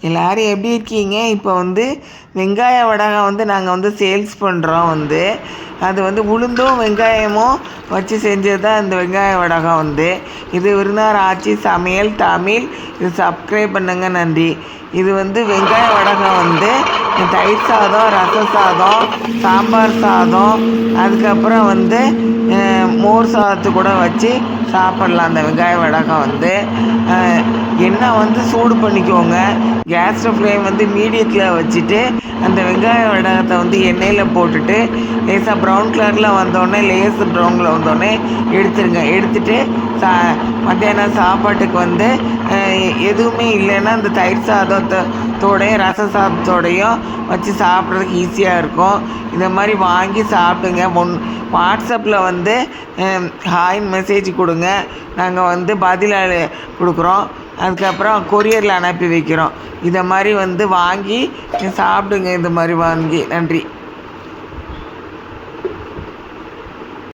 எல்லோரும் எப்படி இருக்கீங்க? இப்போ வெங்காய வடகம் நாங்கள் சேல்ஸ் பண்ணுறோம். அது உளுந்தும் வெங்காயமும் வச்சு செஞ்சது தான் இந்த வெங்காய வடகம். இது விருந்தார் ஆச்சி சமையல் தமிழ். இது சப்ஸ்கிரைப் பண்ணுங்க, நன்றி. இது வெங்காய வடகம் தயிர் சாதம், ரச சாதம், சாம்பார் சாதம், அதுக்கப்புறம் மோர் சாதத்து கூட வச்சு சாப்பிட்லாம். அந்த வெங்காய வடகம் எண்ணெய் சூடு பண்ணிக்கோங்க. கேஸ் ஃப்ளேம் மீடியத்தில் வச்சுட்டு அந்த வெங்காய வடகத்தை எண்ணெயில் போட்டுட்டு லேசாக ப்ரௌன் கலரில் வந்தோடனே ப்ரௌனில் வந்தோடனே எடுத்துருங்க. எடுத்துகிட்டு மத்தியானம் சாப்பாட்டுக்கு எதுவுமே இல்லைன்னா அந்த தயிர் சாதத்தோடையும் ரச சாதத்தோடையும் வச்சு சாப்பிட்றதுக்கு ஈஸியாக இருக்கும். இந்த மாதிரி வாங்கி சாப்பிடுங்க. வாட்ஸ்அப்பில் ஹாய்ன்னு மெசேஜ் கொடுங்க. நாங்கள் பதில் கொடுக்குறோம். அதுக்கப்புறம் கொரியரில் அனுப்பி வைக்கிறோம். இதை மாதிரி வாங்கி சாப்பிடுங்க. இந்த மாதிரி வாங்கி. நன்றி.